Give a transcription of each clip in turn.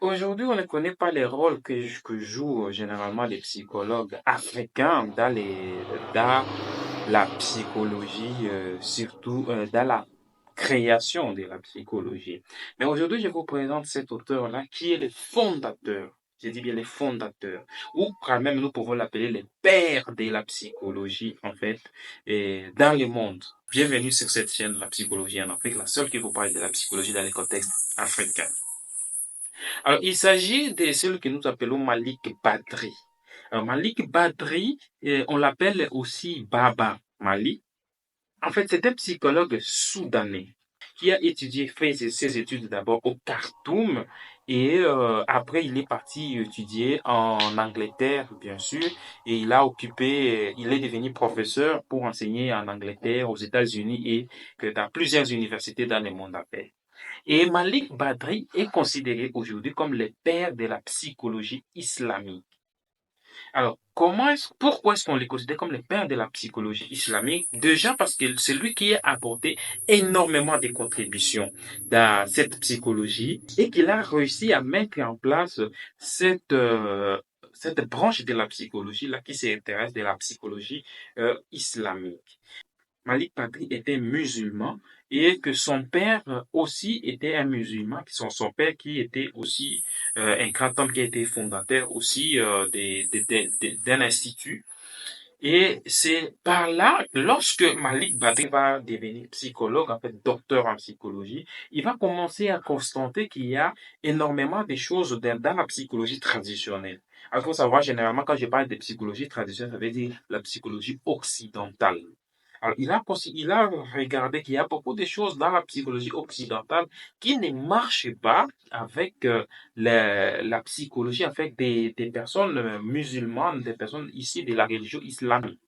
Aujourd'hui, on ne connaît pas les rôles que jouent généralement les psychologues africains dans la psychologie, surtout dans la création de la psychologie. Mais aujourd'hui, je vous présente cet auteur-là qui est le fondateur. Je dis bien les fondateurs, ou quand même nous pouvons l'appeler les pères de la psychologie, en fait, et dans le monde. Bienvenue sur cette chaîne, la psychologie en Afrique, la seule qui vous parle de la psychologie dans les contextes africains. Alors, il s'agit de celui que nous appelons Malik Badri. Alors, Malik Badri, on l'appelle aussi Baba Malik. En fait, c'est un psychologue soudanais qui a fait ses études d'abord au Khartoum et après il est parti étudier en Angleterre, bien sûr, et il est devenu professeur pour enseigner en Angleterre, aux États-Unis et que dans plusieurs universités dans le monde entier. Et Malik Badri est considéré aujourd'hui comme le père de la psychologie islamique. Alors, pourquoi est-ce qu'on le considère comme le père de la psychologie islamique? Déjà parce que c'est lui qui a apporté énormément de contributions dans cette psychologie et qu'il a réussi à mettre en place cette branche de la psychologie là qui s'intéresse de la psychologie islamique. Malik Badri était musulman et que son père aussi était un musulman, son père qui était aussi un grand homme qui a été fondateur aussi d'un institut. Et c'est par là, lorsque Malik Badri va devenir psychologue, en fait docteur en psychologie, il va commencer à constater qu'il y a énormément de choses dans la psychologie traditionnelle. Il faut savoir, généralement, quand je parle de psychologie traditionnelle, ça veut dire la psychologie occidentale. Alors, il a regardé qu'il y a beaucoup de choses dans la psychologie occidentale qui ne marchent pas avec la psychologie, avec des personnes musulmanes, des personnes issues de la religion islamique.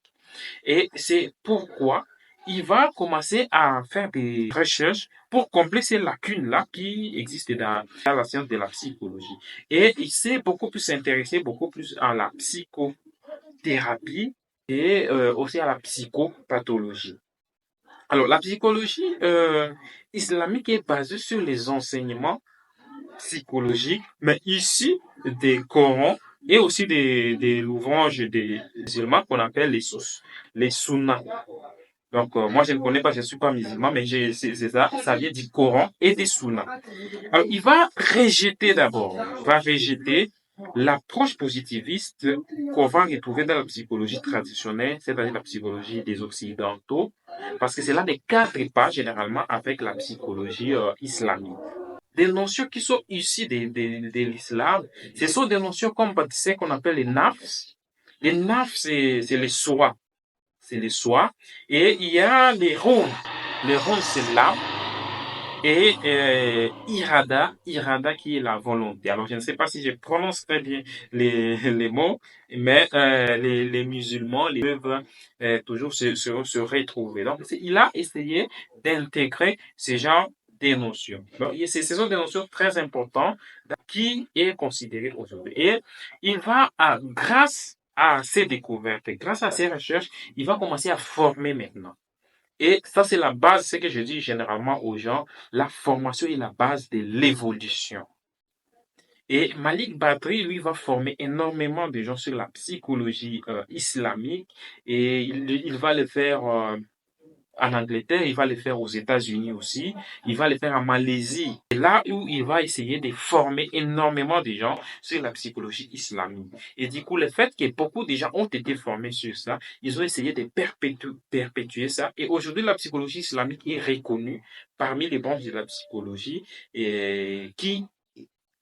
Et c'est pourquoi il va commencer à faire des recherches pour combler ces lacunes-là qui existent dans la science de la psychologie. Et il s'est beaucoup plus intéressé, beaucoup plus à la psychothérapie et aussi à la psychopathologie. Alors, la psychologie islamique est basée sur les enseignements psychologiques, mais ici des Corans et aussi des ouvrages des musulmans qu'on appelle les sunnas. Donc, moi, je ne connais pas, je ne suis pas musulman, mais c'est ça, ça vient du Coran et des sunnas. Alors, il va rejeter l'approche positiviste qu'on va retrouver dans la psychologie traditionnelle, c'est-à-dire la psychologie des Occidentaux, parce que cela ne cadre pas généralement avec la psychologie islamique. Des notions qui sont issues de l'islam, ce sont des notions comme ce qu'on appelle les nafs. Les nafs, c'est les soi. C'est les soi. Et il y a les ronds. Les ronds, c'est l'âme. Et irada qui est la volonté. Alors, je ne sais pas si je prononce très bien les mots, mais les musulmans les peuvent toujours se retrouver. Donc, il a essayé d'intégrer ces genres de notions. Donc, ce sont des notions très importantes qui est considérée aujourd'hui. Et il va, grâce à ces découvertes, grâce à ces recherches, il va commencer à former maintenant. Et ça, c'est la base, ce que je dis généralement aux gens, la formation est la base de l'évolution. Et Malik Badri, lui, va former énormément de gens sur la psychologie islamique et il va le faire en Angleterre, il va le faire aux États-Unis aussi, il va le faire en Malaisie. C'est là où il va essayer de former énormément de gens sur la psychologie islamique. Et du coup, le fait que beaucoup de gens ont été formés sur ça, ils ont essayé de perpétuer ça. Et aujourd'hui, la psychologie islamique est reconnue parmi les branches de la psychologie et qui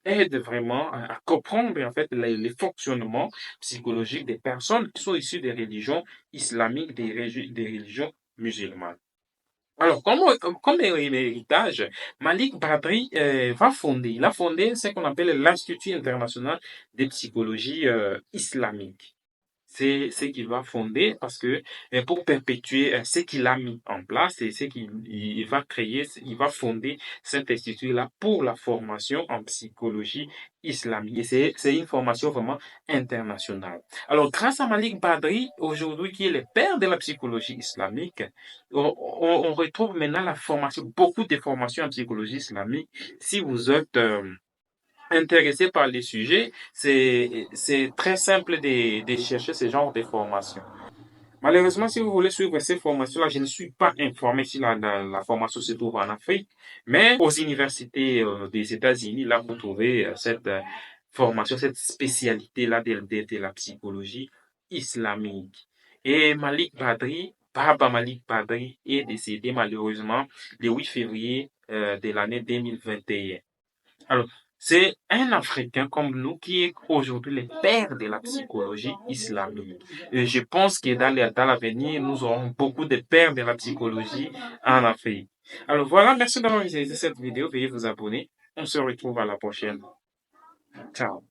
aide vraiment à comprendre en fait les fonctionnements psychologiques des personnes qui sont issues des religions islamiques, des religions musulmanes. Alors, comme héritage, Malik Badri il a fondé ce qu'on appelle l'Institut international de psychologie islamique. C'est ce qu'il va fonder parce que pour perpétuer ce qu'il a mis en place et ce qu'il va créer, il va fonder cet institut-là pour la formation en psychologie islamique. Et c'est une formation vraiment internationale. Alors, grâce à Malik Badri, aujourd'hui, qui est le père de la psychologie islamique, on retrouve maintenant la formation, beaucoup de formations en psychologie islamique. Si vous êtes intéressé par les sujets, c'est très simple de chercher ce genre de formation. Malheureusement, si vous voulez suivre ces formations-là, je ne suis pas informé si la formation se trouve en Afrique, mais aux universités des États-Unis, là, vous trouvez cette formation, cette spécialité-là de la psychologie islamique. Et Baba Malik Badri est décédé malheureusement le 8 février de l'année 2021. Alors, c'est un Africain comme nous qui est aujourd'hui le père de la psychologie islamique. Et je pense que dans l'avenir, nous aurons beaucoup de pères de la psychologie en Afrique. Alors voilà, merci d'avoir visité cette vidéo. Veuillez vous abonner. On se retrouve à la prochaine. Ciao.